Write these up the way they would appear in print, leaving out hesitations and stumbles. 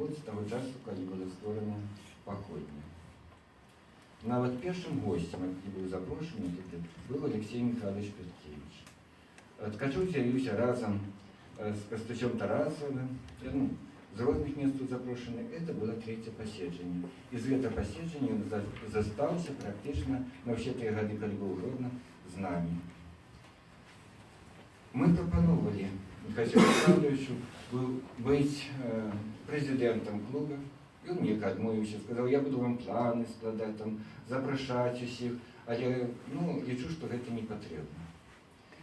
год з таго часу, калі была створана паходня. Нават першым госцем, які быў запрошаны, быў Алексей Михайлович Петкевич. Ткачук з'явіўся разам з Кастусем Тарасовым, з розных месцаў запрошаны. Это было трэцяе паседжанне. І з гэтага паседжання ён застаўся практычна на ўсе тыя гады, калі быў Гродно, з намі. Мы прапановалі Михаилу Александровичу быць прэзідэнтам клуба. Ён неяк адмовіўся, сказаў, я буду вам планы складаць, запрашаць усіх, але лічу, што гэта не патрэбна.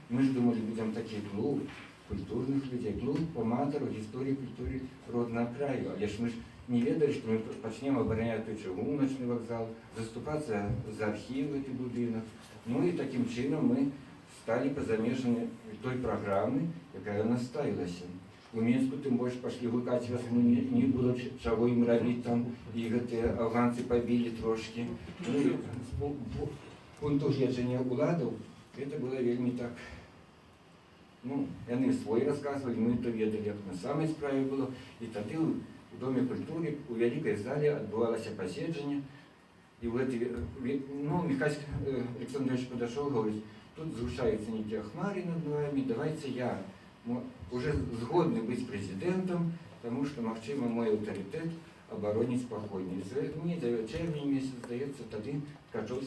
Мы ж думалі, будзем такі клуб культурных людзей, клуб аматараў гісторыі культуры роднага краю, але ж мы ж не ведалі, што мы пачнем абараняць той чыгуначны вакзал, заступацца за архіў гэты будынак. І такім чынам мы сталі пазамежаны той праграмы, якая ў нас ставілася. У Мінску тым больш пашлі гукаць вясну, не было чаго ім рабіць там, і гэтыя афганцы пабілі трошкі. З пункту гледжання ўладаў гэта было вельмі так. Яны свой расказвалі, мы то ведалі, як на самай справе было. І тады ў Доме культуры у вялікай зале адбывалася паседжанне. І Михаил Александрович падашоў, говорить, тут згушаюцца нейкія хмары над нами, давайте я уже згодны быць прэзідэнтам, таму што, магчыма, мой аўтарытэт абароніць паходні. Мне чэрвень месяц, здаецца, тады Ткачук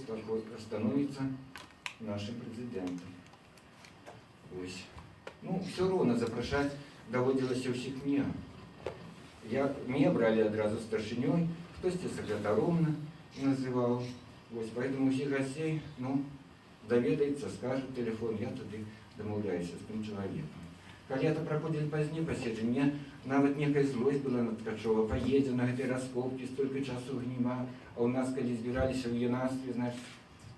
становіцца нашим прэзідэнтам. Все роўна запрашаць даводзілася ўсіх мне. Мне бралі адразу старшынёй, хтосьці сакратаром называў. Поэтому усіх гасцей, даведаецца, скажа тэлефон, я тады дамаўляюся з тым чалавекам. Калі это праходзілі пазней паседжанне, нават некая злосць была на Ткачова, паедзе на гэтай раскопкі, столькі часу гніма, а ў нас, калі збіраліся ў юнацтве,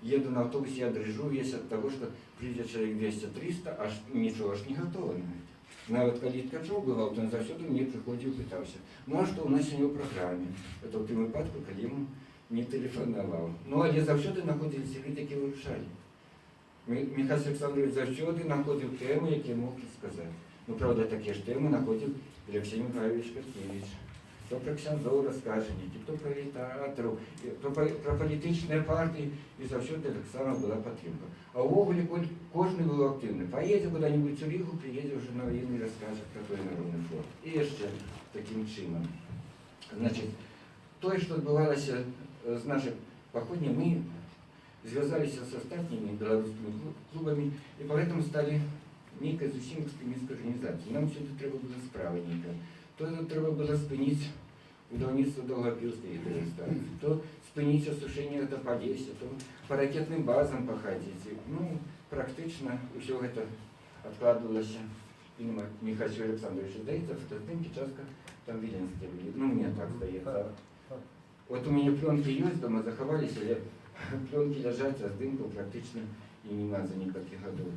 еду на аўтобусе, я дрыжу весь ад таго, што прыйдзе чалавек 200-300, аж нічога ж не гатова на гэта. Нават калі Ткачоў бываў, то заўсёды мне прыходзіў, пытаўся, а што ў нас сёння ў праграме? Это ў тым выпадку, калі ему не тэлефанаваў. Але заўсёды знаходзіліся людзі, якія вырашалі. Михаил Александрович заўсёды знаходзіў тэмы, якія мог сказаць. Правда, такія ж тэмы знаходзіў Алексей Михайлович Петкевич. Хто пра ксяндзоў раскажа, хто пра літаратараў, пра палітычныя партыі, і заўсёды таксама была падтрымка. А ўвогуле кожны быў актыўны. Паедзе куды-нибудь у Рігу, приедзе ўжо на вайну і раскажа пра той народны фронт. І яшчэ такім чынам. Тое, што адбывалася з нашай паходняй, мы звязаліся з астатнімі беларускімі клубамі і поэтому сталі нейкай зусім экстрэмісцкай арганізацыяй. Нам сюды трэба была справа нейкая. То трэба было спыніць будаўніцтва Даўгапілскай гідрастанцыі, то спыніць асушэнне Палесся, то па ракетным базам пахадзіць. Практычна ўсё гэта адкладвалася. І Михаил Александрович, здаецца, фотаздымкі частка там віленскія былі. Мне так здаецца. Вот у мяне плёнкі ёсць, дома захаваліся, але плёнкі ляжаць, а здымкаў практычна і нема за некалькі гадоў.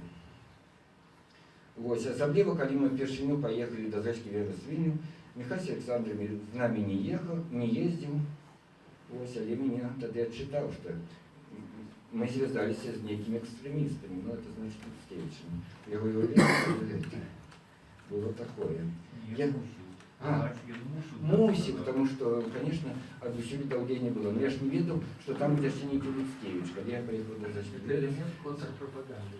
Асабліва, калі мы першыню паехалі да зрэчкі Верасвіню, Михаил Александрович з намі не ездзіў, але мяне тады адчытаў, што мы звязаліся з нейкімі экстрэмістамі, это значит Петкевічамі. Яго гэта было такое. Мусик, потому что, конечно, от души давления было. Но я ж не ведал, что там где не Петкевич, когда я поехал до Зачпетлеля. Контрпропаганды.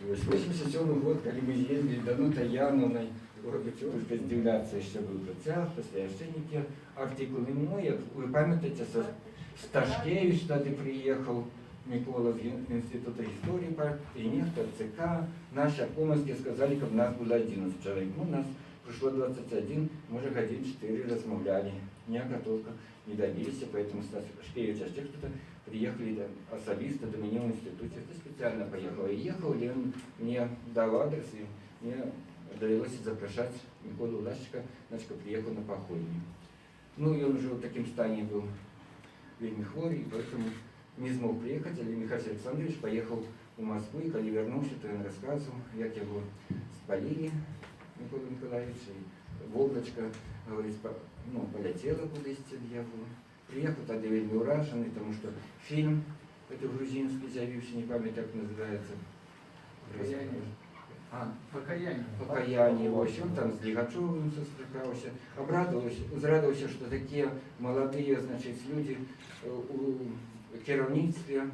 87 год, когда мы ездили до Данута Яновной, Горбачевской здивляться еще был процесс, после еще некие артикулы. Вы памятаете, Сташкевич тогда приехал, Микола в Института истории, и некто ЦК, наши обкомовские сказали, что у нас было 11 человек. У нас пришло 21, мы же годин 4 размовляли. Никак только не добились, поэтому Сташкевич, а те кто-то приехали особисто до меня в институте, это специально поехал. И ехал, и он мне дал адрес, и мне довелось запрашать Миколу Лащика, значит, приехал на походню. И он уже в таким стане был вельми хворый, поэтому не смог приехать, але Михаил Александрович поехал в Москву, и когда вернулся, то он рассказывал, как его спалили, Микола Николаевич, и Волгочка, говорит, полетела куда-то дьявола. Приехал тогда вельми ураженный, потому что фильм, это грузинский, з'явився, не пам'ятаю, как называется. Покаяние. В общем, там с Лігачовым сустракаўся. Узрадаваўся, что такие молодые, значит, люди у кіраўніцтве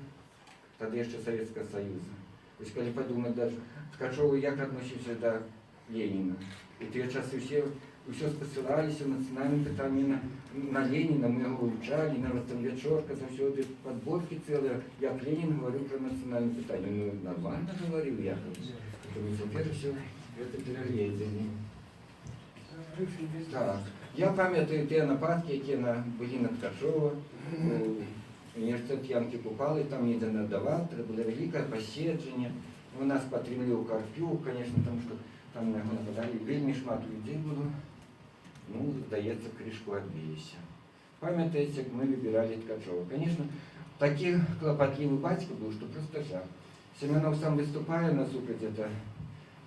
тогда еще Советского Союза. То есть, когда подумать даже, Ткачёв як относился до Ленина. И те часы все спосылались национальным питанием на Ленина, мы его вивчали, на там вечерка, завсёды подборки целые. Я к Ленину говорю про национальное питание. Ну, нормально говорил я. Потому что теперь все это переглядели. Так. Я пам'ятаю те нападки, які були на Ткачова. Університет Янки Купали, там ніде не давав, це було велике посідження. У нас потрібли у Карпюк, звісно, тому що там на його нападали. Вельми шмат людей було. Ну, здається, кришку відбилися. Пам'ятаєте, як ми вибирали Ткачова. Звісно, такий клопотливий батько був, що просто жах. Семенов сам виступає на супротив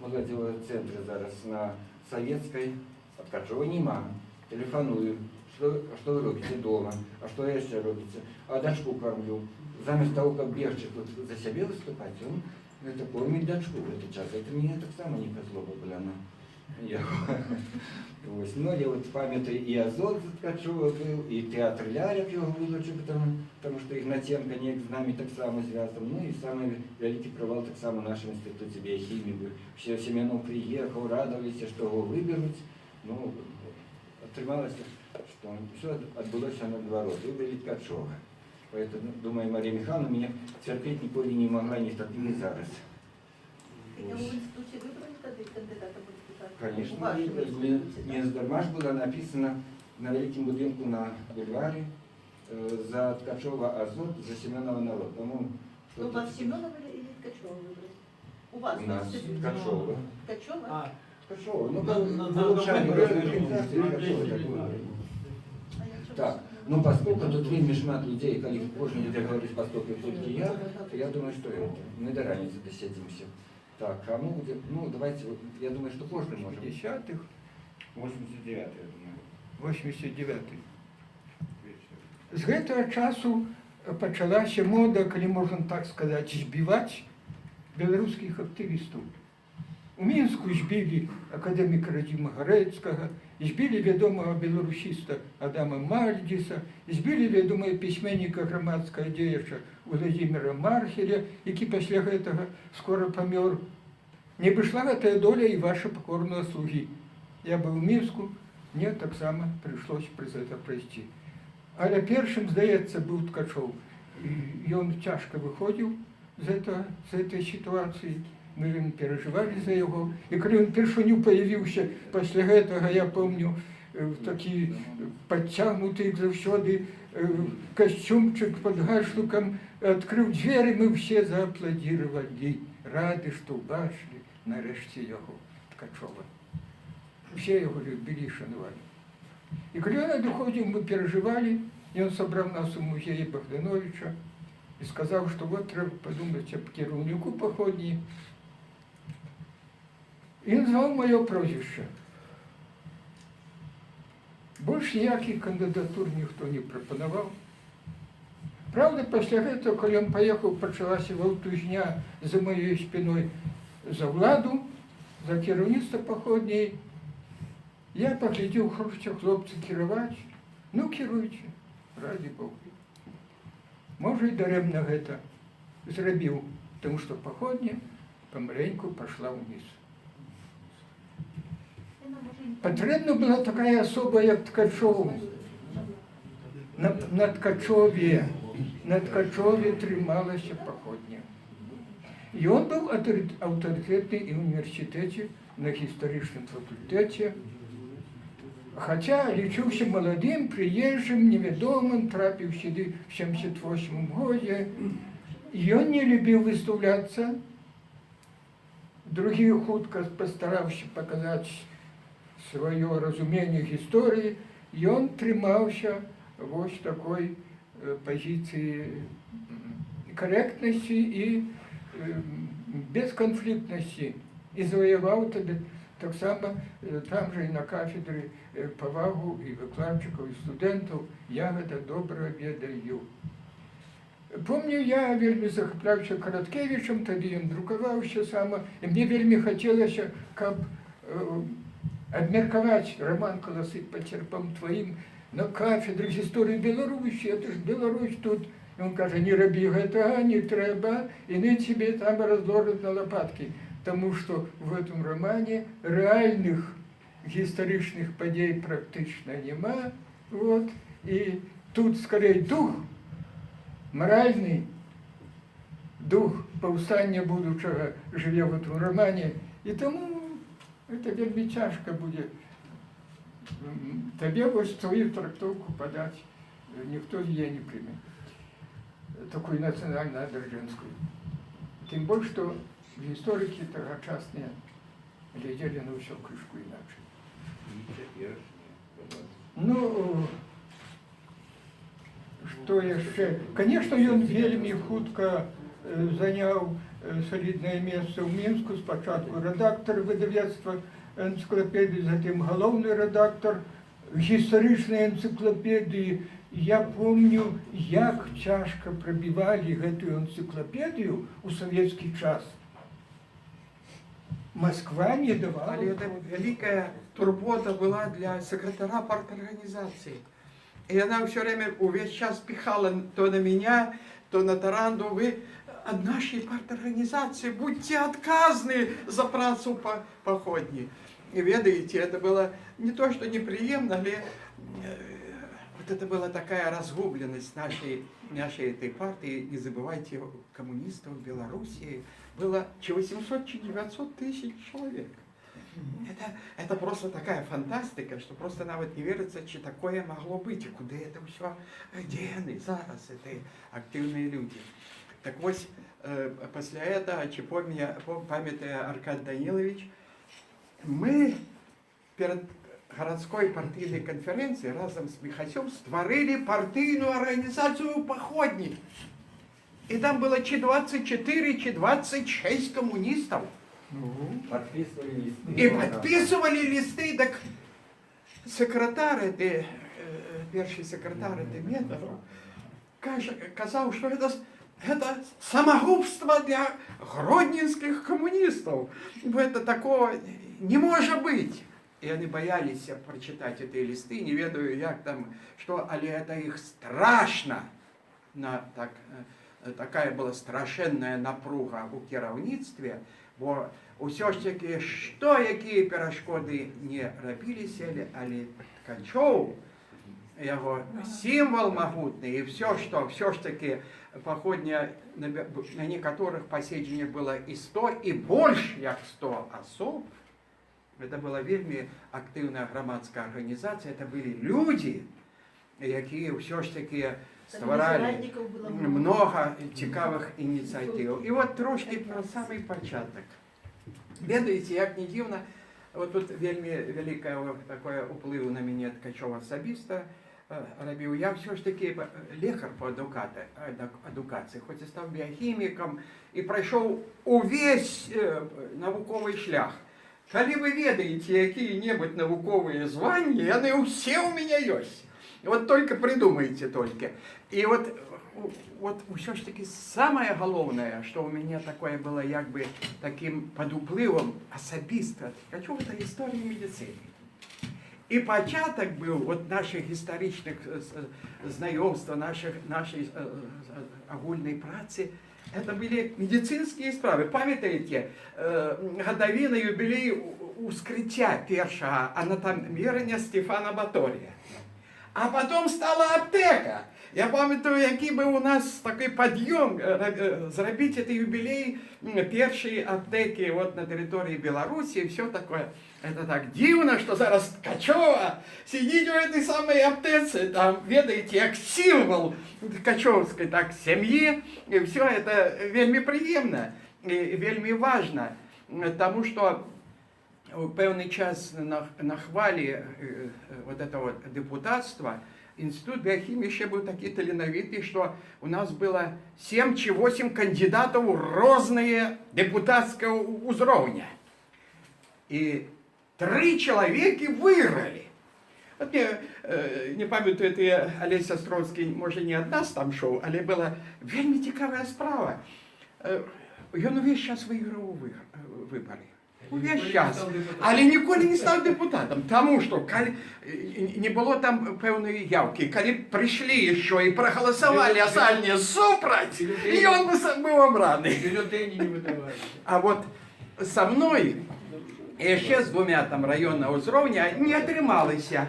молодого центру зараз на Советской, а Ткачова нема. Телефоную, что вы робите дома, а что я еще робите, а дочку кормлю. Заместо того, как бегче тут за себя выступать, он это кормит дочку в этот час. Это мне так само не позлоба была на ну, я вот памятаю и Азот Ткачова был, и театр Лярик его вылучил, потому что Игнатенко не с нами так само зв'язан. Ну и самый великий провал так само в нашем институте биохимии был. Все Семенов приехал, радовались, что его выберут. Ну, отрималося, что все отбылось наоборот. Выбрали Ткачова. Поэтому, думаю, Мария Михайловна меня терпеть николи не могла, не так и зараз. В институте выбрали кандидата в депутаты? Конечно, не здарма ж было написано на великом будинку на бульваре за Ткачова Азот, за Семенова народ. По-моему, у вас Семенова или Ткачова выбрали? У вас? У нас Ткачова. Ткачова? Ткачова. Ну, на улучшение организации Ткачова. Так, ну поскольку тут вельми шмат людей, коли кожен буде говорити поскольку тільки я, то я думаю, что это. Мы до раницы досидимся. Так, а ну, давайте, я думаю, что кожен може. 50-х, 89-й, я думаю. 89-й. З гэтага часу пачалася мода, калі можна так сказаць, збіваць беларускіх актывістаў. У Мінску збілі акадэміка Радзіма Гарэцкага, збілі вядомага беларусіста Адама Мальдзіса, збілі вядомага пісьменніка грамадскага дзеяча Владзіміра Мархеля, які пасля гэтага скора памёр. Не прыйшла гэтая доля і ваша пакорныя слугі. Я быў у Мінску, мне таксама прыйшлося праз гэта прайсці. Але першым, здаецца, быў Ткачоў. Ён цяжка выходзіў з этой сітуацыі. Мы вельмі перажывалі за яго. І калі ён першыню паявіўся пасля гэтага, я помню, такі падцягнуты, як заўсёды, касцюмчык пад гашлыкам, адкрыў дзверы, мы ўсе зааплодзіравалі, рады, што ўбачылі нарэшце яго, Ткачова. Усе яго любілі і шанавалі. І калі ён адыходзіў, мы перажывалі, ён сабраў нас у музеі Богдановича і сказаў, што вот трэба падумаць аб кіраўніку паходні. І назваў маё прозвішча. Больш ніякіх кандыдатур ніхто не прапанаваў. Правда, пасля гэтага, калі ён паехаў, пачалася ваўтузня за маёй спіной за ўладу, за кіраўніцтва паходняй. Я паглядзеў, хочуць хлопцы кіраваць. Ну, кіруйце, раді Бога. Можа, і дарэмна гэта зрабіў, тому што паходня памаленьку пайшла ўніз. Патрэбна была такая асоба, як Ткачоў. На Ткачове трымалася паходня. І ён быў аўтарытэтны і ў універсітэце, на гістарычным факультэце. Хаця лічыўся маладым, прыезджым, невядомым, трапіў сюды в 78 годзе. Ён не любіў выстаўляцца. Другі хутка пастараўся паказаць сваё разуменне гісторыі. Ён трымаўся вось такой пазіцыі карэктнасці і бесканфліктнасці. І заваяваў тады таксама там жа і на кафедры павагу і выкладчыкаў, і студэнтаў. Я гэта добра ведаю. Помню, я вельмі захапляўся Караткевічам, тады ён друкаваўся сама, і мне вельмі хацелася, каб абмеркаваць роман «Каласы па церпам тваім» на кафедры гісторыі Беларусі, это ж Беларусь тут. І он кажа, не рабі гэтага, не трэба, яны тебе там разложат на лопатки. Тому што в этом романе рэальных гістарычных падзей практычна няма. Вот. І тут скорей дух, моральный дух паўстання будучага жыве в этом романе. І тому это вельмі цяжка будзе табе вось свою трактовку падаць. Ніхто з яе не прыме. Такую нацыянальна-адэржэнскую. Тым больш, што гісторыкі тагачасныя глядзелі на ўсё крышку іначай. Ну, што яшчэ? Конечно, ён вельмі хутка заняў саліднае месца ў Мінску. Спачатку рэдактар выдавецтва энцыклапедыі, затым галоўны рэдактар гістарычнай энцыклапедыі. Я помню, як цяжка прабівалі гэтую энцыклапедыю ў савецкі час. Москва не давала. Але это великая турбота была для секретаря парторганизации. И она все время, весь час пихала то на меня, то на Таранду. Вы от нашей парторганизации будьте отказны за працу походни. И ведаете, это было не то, что неприемно, але вот это была такая разгубленность нашей этой партии. Не забывайте, коммунистов в Белоруссии было 800 чи 900 тысяч человек. Это просто такая фантастика, что просто нават не верится, что такое могло быть, и куда это все дены зараз, это активные люди. Так вот, после этого, памятая Аркадий Данилович, мы перед городской партийной конференцией разом с Михасем створили партийную организацию «Походник». И там было чи 24, чи 26 коммунистов. Подписывали листы. И подписывали листы, так секретарь, первый секретарь Метов, казал, что это самогубство для гродненских коммунистов. Это такого не может быть. И они боялись прочитать эти листы, не ведаю, як там, что, але это их страшно. Такая была страшенная напруга у кіраўніцтве, бо ўсё ж таки, што якія перашкоды не рабіліся, але Ткачоў, яго сімвал магутны, і все ж таки походня на некаторых паседжаннях было і 100, і больш як 100 асоб. Это была вельмі актыўная грамадская арганізацыя, это былі людзі, якія ўсё ж таки стваралі много цікавых ініцыятыў. І вот трошки про самый пачатак. Ведаеце, як не дзіўна, вот тут вельмі вялікае такое ўплыў на мяне Ткачоў асабіста рабіў. Я все ж таки лекар по адукацыі, хоць і стаў біохімікам і прайшоў увесь навуковы шлях. Калі вы ведаеце якія-небудзь навуковыя званні, яны ўсе ў меня ёсць. Вот только придумайте только. И вот все ж таки самое главное, что у меня такое было як бы таким под уплывом особисто, хочу это история медицины. И початок был вот наших историчных знакомств, нашей огульной працы. Это были медицинские справы. Памятаете, годовина юбилей ускриття первого анатомирования Стефана Батория. А потом стала аптека. Я памятаю, який був у нас такий підйом зробити цей юбилей першої аптеки вот на території Білорусі і все таке. Это так дивно, что зараз Ткачова сидит в этой самой аптеце, там, ведаете, як символ ткачевской так семьи, и все это вельми приемно и вельми важно, потому что в певний час на хвалі вот этого депутатства Институт биохимии еще был такой таленовитый, что у нас было 7 чи 8 кандидатов разные депутатского уровня. И 3 человека выиграли. От мне не пам'ятаю, ти Олесь Островський, може, не ад нас там шоу, але була вельми цікава справа. Ён увесь час выйграў выборы. Увесь час. Але ніколі не стаў депутатам, таму што не было там пэўнай яўкі. Калі прыйшлі яшчэ і прагаласавалі асальне супраць, і ён быў абраны. А вот со мной і яшчэ з двумя там раённага ўзроўня не атрымалася.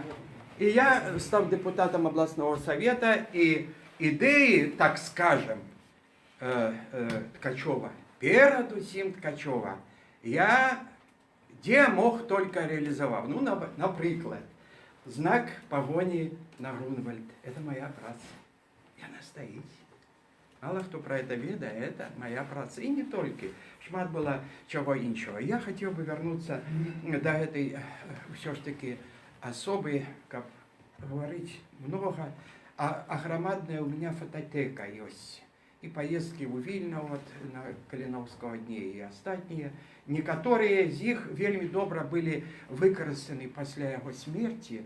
І я стаў депутатам областного совета, і ідэі, так скажем, Ткачова, перад усім Ткачова, я где мог только реализовал. Ну, например, знак погони на Грунвальд. Это моя праца. Яна стоит. Мало кто про это ведает, это моя праца. И не только. Шмат было чего іншого. Я хотел бы вернуться до этой все-таки особой, как говорить много, а громадная у меня фототека есть. И поездки у Вільна вот, на Каліновського дні і остатнія. Некоторые з них вельми добре были використані після його смерті.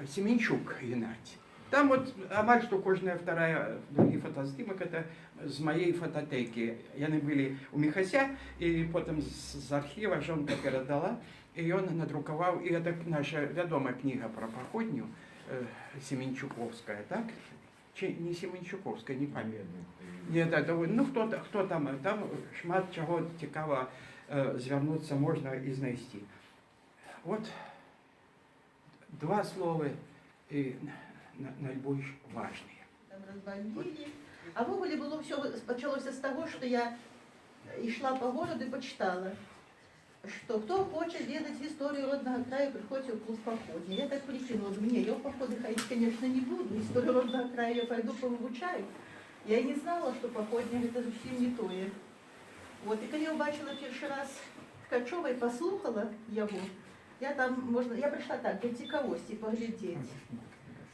Семенчук Геннадий. Там вот амаль что кожная вторая другие фотоздимок это з моей фототеки. Яны были у Михася, и потом з архіва жонка передала, и он надрукаваў, и это наша вядомая книга про походню Семенчуковская, так? Не Семенчуковская, не памятаю. Нет, это, ну кто там шмат чого цікаво звернуться можна і знайти. Вот два слова і найбільш важні. Там разбомбили. А в Оголе было все, почалося з того, що я йшла по городу і почитала, что кто хочет ведать историю родного края, приходите в клуб походни. Я так прикинула, мне, я в походы ходить, конечно, не буду, историю родного края я пойду повыучаю. Я и не знала, что походня это совсем не то. Вот, и когда я убачила перший раз Ткачова и послухала его, я пришла так, для цікавості поглядеть.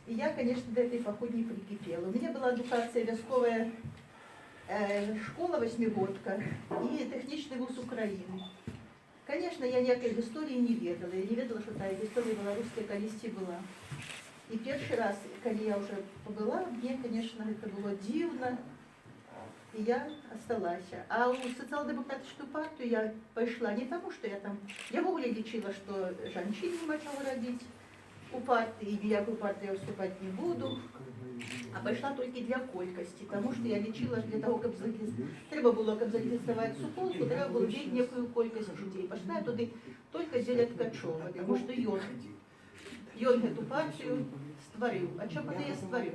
И я, конечно, до этой походни прикипела. У меня была адукация військовая школа восьмигодка и техничный вуз Украины. Конечно, я ніякої історії не ведала. Я не ведала, що та історія білоруська колись була. І перший раз, коли я вже побула, мені, звісно, це було дивно. І я осталася. А у соціал-демократичну партію я пішла не тому, що я там... Я в Оголі лічила, що жінки не почали родити у партії, і ніяку партію я вступати не буду. А пішла тільки для колькості, тому що я лічила, для того, щоб треба було, щоб зареєструвати суполку, треба було бити некую кількість людей. Пішла я туди тільки для Ткачова, тому що він эту партию створил. А что когда я створил?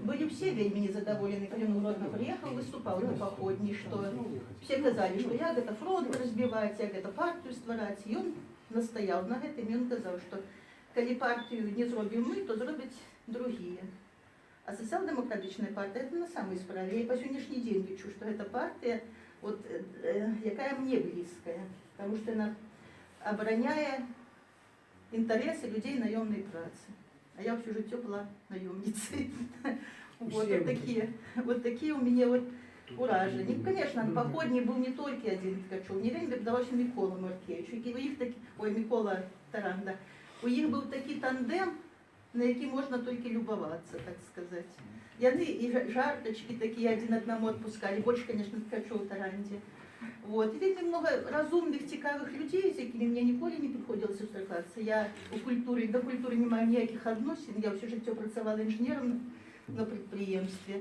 Были все вельми незадоволены, когда он родно приехал, выступал на походні, что все казали, что я готов фронт разбивать, я готов партию створать. И он настоял на этом, и он сказал, что коли партию не зробим мы, то зробят другие. А социал-демократичная партия это на самой справе. Я и по сегодняшний день вижу, что эта партия, вот, якая мне близкая, потому что она обороняет интересы людей наемной працы. А я всю життя была наемницей. Вот такие у меня вот ураження. Конечно, на походні був не тільки один Ткачов, не він давався Микола Маркевич, Микола Таранда. У них був такий тандем, на який можна тільки любуватися, так сказати. Яны и жарточки такие один одному отпускали, больше, конечно, Ткачов Таранді. Вот. И видно много разумных, цікавих людей, з якими мені ніколи не приходилось зустрічатися. Я до культури не маю ніяких відносин, я все життя працювала інженером на підприємстві.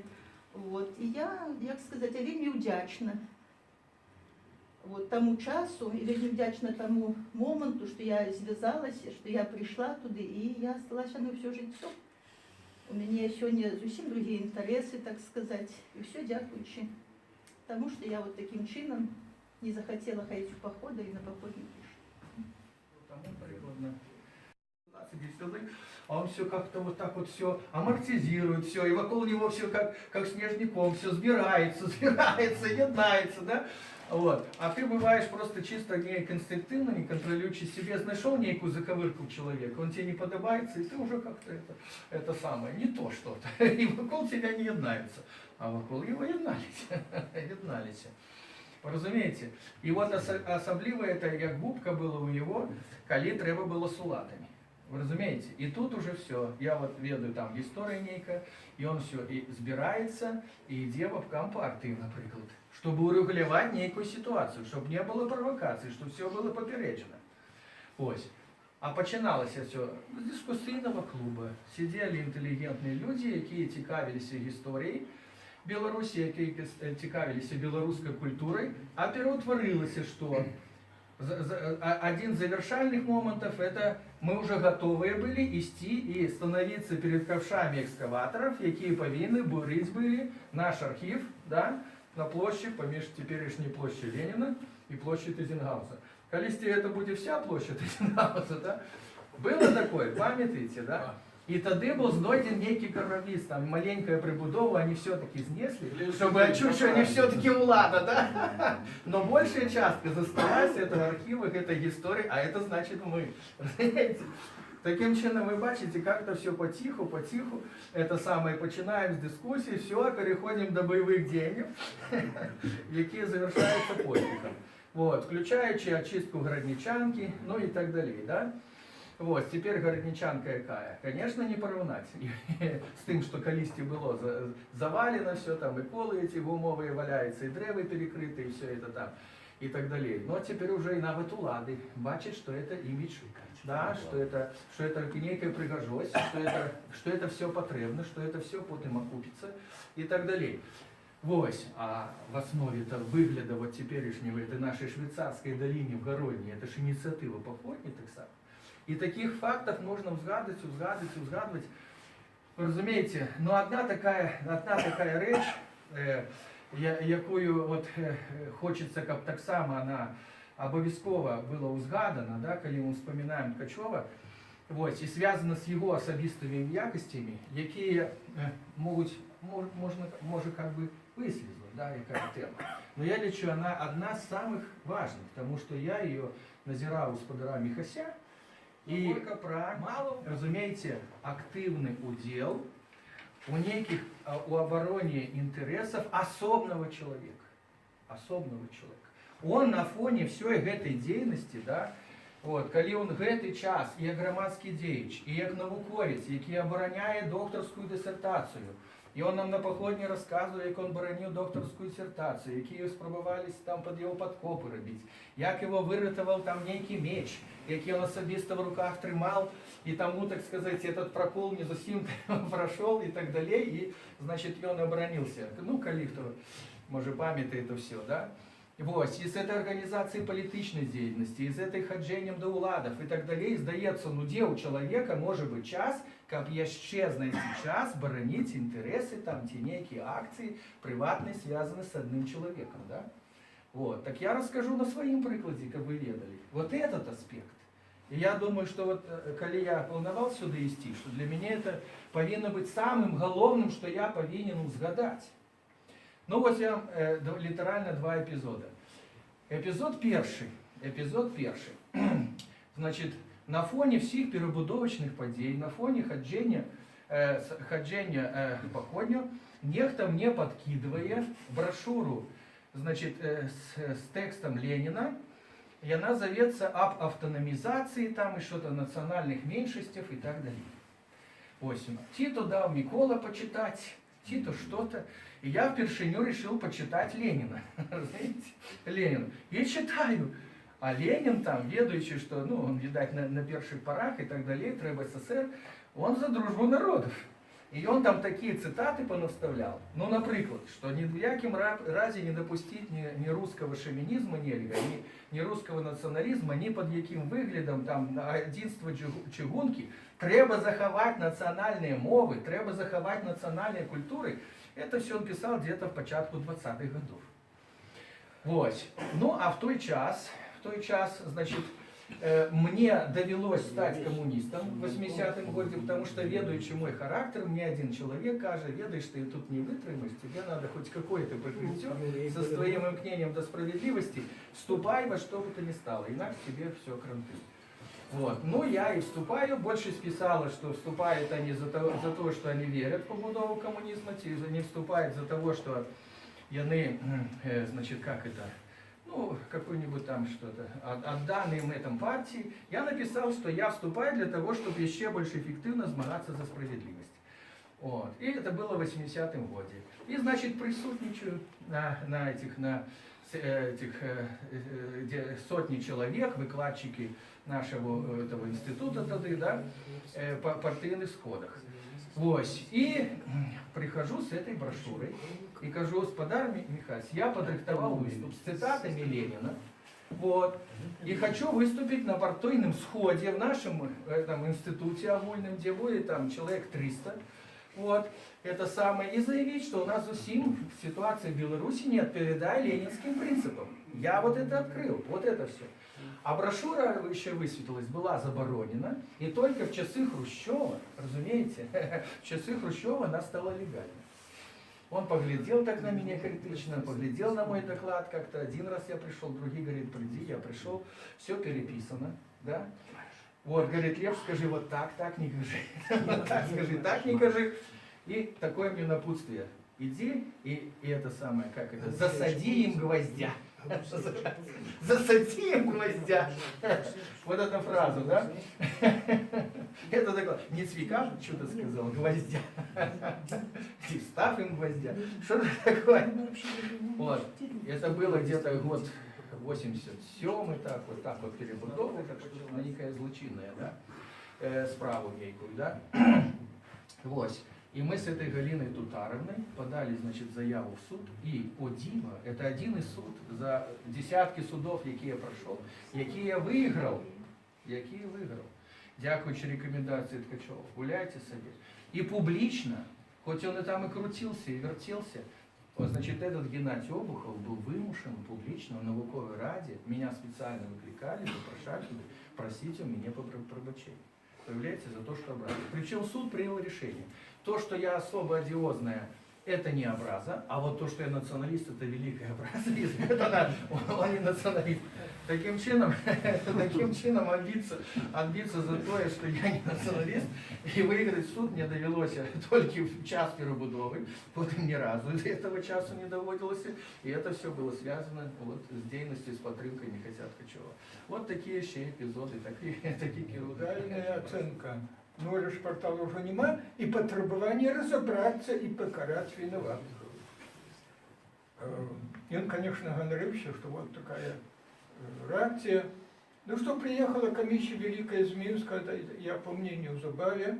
Вот. І я, як сказати, я вельми вдячна вот, тому часу, і вельми вдячна тому моменту, що я зв'язалася, що я прийшла туди, і я залишилася на все життя. У мене сьогодні зовсім другі інтереси, так сказати, і все дякуючи тому, что я вот таким чином не захотела ходить в походы и на поход не пришла. А он все как-то вот так вот все амортизирует, все, и вокруг него все как снежником, все сбирается, еднается, да? Вот. А ты бываешь просто чисто не конструктивно, не контролируючи себе, нашел некую заковырку человека, он тебе не подобается, и ты уже как-то это самое, не то что-то, и вокруг тебя не еднается, а вокруг его едналися. Розумієте? І от особливо це, як губка була у його, коли треба було з улатами. Вы разумеете? И тут уже все. Я вот ведаю там гісторію нейка, і он все і збирається, і йде в обкам партії, наприклад, щоб урегулювати нейку ситуацію, щоб не було провокацій, щоб все було попереджено. Ось. А починалося все з дискусійного клубу. Сиділи інтелігентні люди, які цікавилися історією Білорусі, які цікавилися білоруською культурою, а переутворилося, що один из завершальных моментов — это мы уже готовы были идти и становиться перед ковшами экскаваторов, які повинны бурить были наш архив, да, на площадь поміж теперешней площадь Ленина и площадь Эйзенгауза. Колись это будет вся площадь Эйзенгауза, да? Было такое, пам'ятаєте, да? И тогда был знойден некий каравіст, там маленькая прибудова, они все-таки снесли, чтобы отчуть, что они все-таки влада, да? Но большая частка засталась этого архива, этой истории, а это значит мы. Знаете? Таким чином, вы бачите, как-то все потиху, это самое, починаем с дискуссии, все, переходим до боевых денег, які завершаються поспіхом. Вот, включаючи очистку Городничанки, ну и так далее, да? Вот, теперь Городничанка какая? Конечно, не поравнать с тем, что колись было завалено все, там и колы эти гумовые валяются, и древы перекрыты, и все это там, и так далее. Но теперь уже и навод улады бачит, что это имидж, да, что это некая пригожость, что это все потребно, что это все потом окупится, и так далее. Вот, а в основе-то выгляда вот теперешнего, этой нашей швейцарской долине в Городне, это же инициатива походни, так само. І таких фактів можна взгадувати. Ви розумієте, ну одна така річ, якою от хочеться, щоб так само вона обов'язково була узгадана, да, коли ми вспоминаємо Ткачова, ось, і зв'язана з його особистими якостями, які може как бы вислізла, да, яка тема. Но я лічу, вона одна з самих важних, тому що я її назирав у господара Міхася. И мало, разумеете, активный удел у обороне интересов особного человека. Он на фоне всей этой деятельности, да, вот, коли он гэты час и громадский деяч, и як науковец, який обороняє докторскую диссертацию, и он нам на походні розказує, як він боронив докторську диссертацію, які спробувались там під його підкопи робити, як його вирятував там некий меч, який він особисто в руках тримав, і тому, так сказати, этот прокол не зовсім пройшов і так далі, і, значить, він оборонився. Ну, коли хто, може, пам'ятає це все, да? Вот, из этой организации политичной деятельности, из этой ходжением до уладов и так далее, сдается, ну где у человека может быть час, как еще знайти час боронить интересы, там, те некие акции приватные, связанные с одним человеком, да? Вот, так я расскажу на своем прикладе, как вы ведали, вот этот аспект. И я думаю, что вот, коли я планувал сюда идти, что для меня это повинно быть самым головным, что я повинен узгадать. Ну вот я литерально два эпизода. Эпизод перший. Значит, на фоне всех перебудовочных подей, на фоне ходжения походню, нехто мне подкидывая брошюру, значит, с текстом Ленина, и она зовется об автономизации там и что-то национальных меньшинств и так далее. 8. Тито дал Микола почитать, Тито что-то. И я впершиню решил почитать Ленина. Знаете, Ленина. И читаю. А Ленин там, ведаючи, что, ну, он, видать, на первых порах и так далее, треба СССР, он за дружбу народов. И он там такие цитаты понаставлял. Ну, например, что ни в яким разе не допустить ни русского шовинизма, ни русского национализма, ни под яким выглядом там единства чыгунки. Треба заховать национальные мовы, треба заховать национальные культуры. Это все он писал где-то в початку 20-х годов. Вот. Ну, а в той час, значит, мне довелось стать коммунистом в 80-м году, потому что, ведаючи мой характер, мне один человек каже, ведаешь, ты тут не вытримаешь, тебе надо хоть какое-то прикрытие со своим имкнением до справедливости, вступай во что бы то ни стало, иначе тебе все кранты. Вот. Ну, я и вступаю, больше списала, что вступают они за то, что они верят в побудову коммунизма, не вступают за того, что яны, значит, как это, ну, какой-нибудь там что-то, отданным этом партии, я написал, что я вступаю для того, чтобы еще больше эффективно змагаться за справедливость. Вот. И это было в 80-м году. И, значит, присутствую где сотни человек, выкладчики нашего этого института тогда, да, по партийных сходах. Вот. И прихожу с этой брошюрой и кажу: господар Михась, я подрихтовал выступ с цитатами Ленина, вот, и хочу выступить на партийном сходе в нашем этом институте огульном, где будет там человек 300, вот, это самое, и заявить, что у нас усім ситуация в Беларуси не отповедает ленинским принципам. Я вот это открыл, вот это все. А брошюра еще высветилась, была заборонена, и только в часы Хрущева, разумеете, в часы Хрущева она стала легальной. Он поглядел так на меня критично, поглядел на мой доклад как-то. Один раз я пришел, другой говорит: приди, я пришел, все переписано, да. Вот, говорит: Лев, скажи вот так не кажи, вот так скажи, так не кажи. И такое мне напутствие: иди и это самое, как это, засади им гвоздя. Засади им гвоздя. Вот эту фразу, да? Это такое, не цвика что-то сказал, гвоздя. И став им гвоздя. Что-то такое. Вот. Это было где-то год 87-й, так вот перебудову, так что она некая злочинная, да? Справу некую, да? Вот. И мы с этой Галиной Тутаровной подали, значит, заяву в суд. І о диво, это один із суд за десятки судов, які я пройшов, які я виграв. Дякуючи рекомендації Ткачова. Гуляйте собі. І публічно, хоч он и там и крутился, и вертелся, вот, значит, этот Геннадий Обухов был вымушен публично в Науковой Раде. Меня специально выкликали, вопрошали, просить у меня пробачения. Появляется за то, что образа. Причем суд принял решение. То, что я особо одиозная, это не образа, а вот то, что я националист, это великая образа. Это он не националист. Таким чином отбиться за то, что я не националист, и выиграть суд мне довелось только в час перебудовы, потом ни разу до этого часу не доводилось, и это все было связано вот с деятельностью, с подтримкой Михася Ткачова. Вот такие еще эпизоды, такие Дальная оценка. Ну, портала уже нема, и потребование разобраться и покарать виноватых. И он, конечно, гонорився, что вот такая реакция. Ну что, приехала комиссия Великая из Минска, я по мнению Зубаве,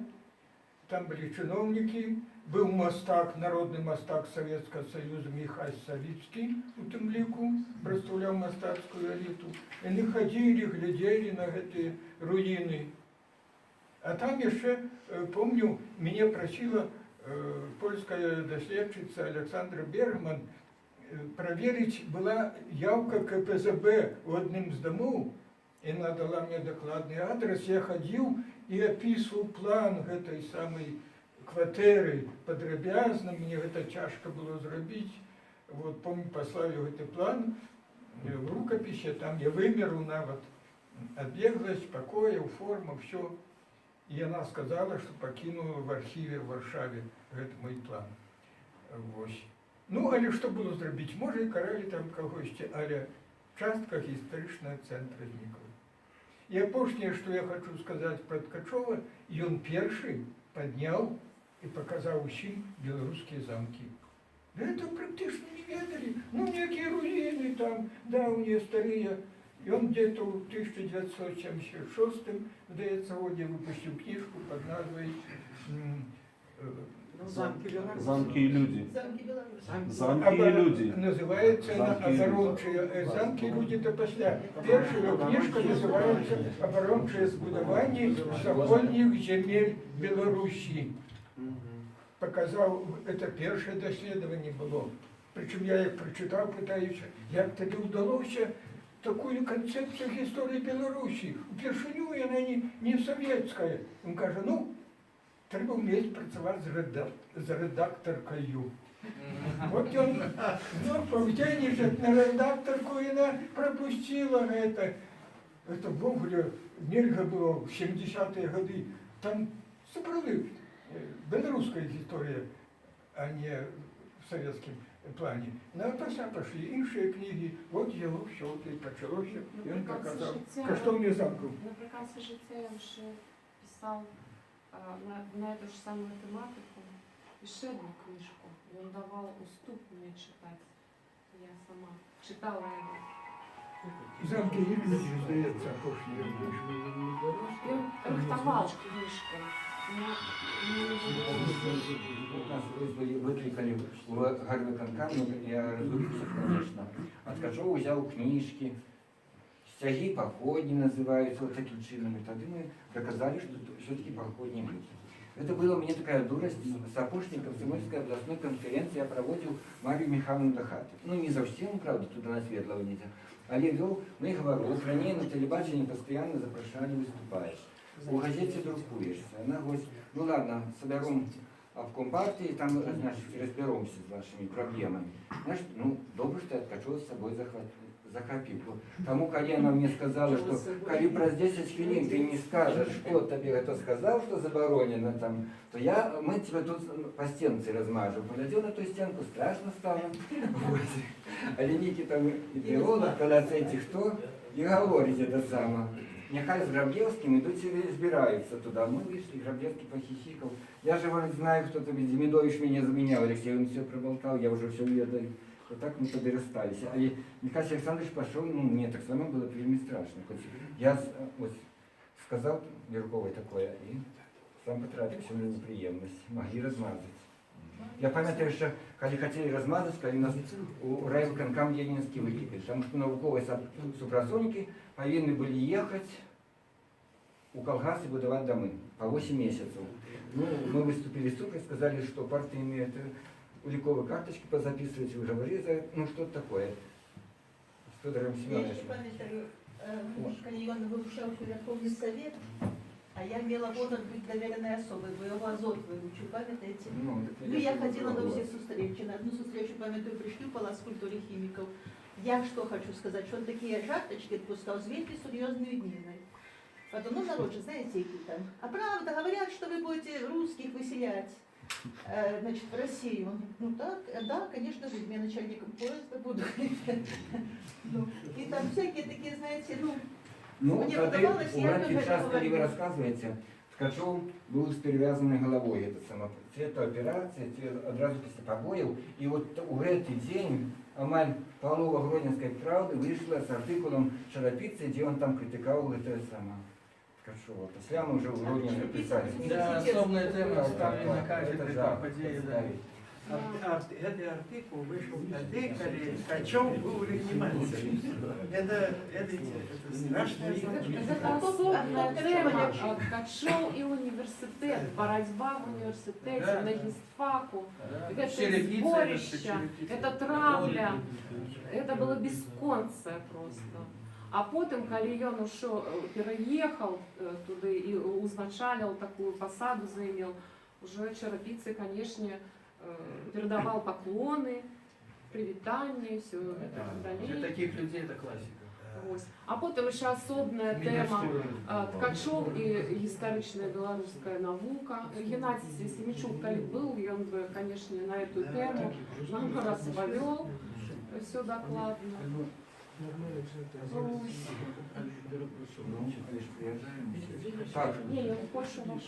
там были чиновники, был мастак, народный мастак Советского Союза Михась Савицкий у Темлику, представлял мастакскую элиту. И они ходили, глядели на эти руины. А там еще, помню, меня просила польская доследчица Александра Бергман проверить, была явка КПЗБ в одном из домов, и она дала мне докладный адрес. Я ходил и описывал план этой самой квартиры подробязно, мне это тяжко было сделать. Вот, помню, послали этот план в рукописи, там я вымеру на вот отбеглость, покоя, форма, все. И она сказала, что покинула в архиве в Варшаве этот мой план. Вот. Ну, але что было сделать? Может, и карали там когось, але частка историчного центра зникла. И опошнее, что я хочу сказать про Ткачова, и он первый поднял и показал усім белорусские замки. Да это практически не ведали. Ну, некие руины там, давние, старые. И он где-то в 1976, здається, годі выпустил книжку под назвой Замки и люди. Замки Беларуси. Замки и люди. Называется она Замки и люди. «Оборончие замки и люди» до після. Перша книжка називається «Оборончие збудування сокольних земель Белорусі». Показав, це перше дослідження було. Причому я як прочитав, питаюся, як тобі вдалося такую концепцию истории Беларуси. Впершиню она не советская. Он каже, ну, треба вміти працювати з редакторкою. Вот он, ну, повтянет на редакторку, и она пропустила это. Это в Гоголе нельзя было в 70-е годы. Там собрали белорусская история, а не советским. плане. Ну, а потім пішли інші книги, от його все, і почалося, і він показав, коштовні замки. Наприкінці життя я вже писав на эту же самую тематику ще одну книжку. Він давав уступ мені читати. Я сама читала його. Замки і люди, здається, пошли. Він рихтував книжку. Нас выкликали в гарвыканкам, ну, я разгубился, конечно. От Ткачова взял книжки, стяги походни называются вот такими чинами. Тогда мы доказали, что все-таки походни люди. Это была у меня такая дурость. С опошней комсомольской областной конференции я проводил Марию Михайловну Дахату. Ну, не совсем, правда, туда на Светлого нельзя. А я вел, мы говорили, про ней на телебачении постоянно запрошали выступаешь. У газете друкуешься. Она говорит, ну ладно, соберем обком партии, там, значит, разберемся с вашими проблемами. Знаешь, ну, добре, что я Ткачева с собой захопил. Тому, когда она мне сказала, что коли про 10 хвилин ты не скажешь, кто тебе это сказал, что заборонено там, то мы тебя тут по стенке размажем. Поглядел на ту стенку, страшно стало. Вот. А линейки там идеолог, когда эти кто, и говорит это самое. Нехай с Грабьевским идут себе избираются туда. Мы вышли, Грабьевский похихикал. Я же, говорит, знаю, кто-то, Демидович меня заменял, Алексей, он все проболтал, я уже все ведаю. Вот так мы тогда расстались. А Михаил Александрович пошел, ну, мне так самому было вельми страшно. Хоть я вот, сказал Юрковой такое, и сам потратил всю неприемность. Могли размазать. Я пам'ятаю, що коли хотели размазать, коли нас у райвиконкам Ленинский выкипели, потому что науковые супрацовники повинны были ехать у колгас и будовать домы по 8 месяцев. Ну, мы выступили в суд и сказали, что партия имеет уликовые карточки позаписывать, вы говорили, ну что такое. С Федором Я Семеновичем. еще памятаю, коли он выручался в Верховный Совет, а я имела возраст быть доверенной особой, бо его азот выручу, памятаете? Ну, Ну, я ходила на все встречи. На одну встречу, памятаю, пришлюпала с культуры химиков. Я что хочу сказать, что он такие жарточки отпускал, зверьте серьезную дниной. Потом, ну, народ же, знаете, какие там. А правда, говорят, что вы будете русских выселять, значит, в Россию. Ну, так, да, конечно, будем. Я начальником поезда буду. Ну, и там всякие такие, знаете, ну, Ну, мне тогда удавалось, у я Ратки тоже час, коли ви говорю. розказуєте, Ткачов був з перев'язаною головою, це саме цвета операції, одразу після побоїв. І от у цей день Амаль Павлова Гродненської правди вийшла з артикулом Шарапіці, де він там критикував це саме Ткачова. Після ми вже у Гродненській писали. Да, особная тема ставлена на кафедре там подеи, да. Этот артикул вышел тогда, когда Ткачев был реанимацией. Это страшное значение. Это особая тема. Ткачев и университет, борьба в университете, Да. на гистфаку. Да. Это Черепица, сборище, черепица. это травля. Это было бесконце просто. А потом, коли ён ушел, переехал туда и узначалил такую посаду, заимел, уже Черепицы, конечно, передавал поклоны, привитания, все это Для далее. таких людей это классика. Ось. А потім ще особна тема Ткачов і історична білоруська наука. Геннадій Семічук, коли був, він би, звісно, на цю тему нам розповів все докладно. Ось. Ну, конечно, приезжаем. Так, Ні, я в Польщу вашу.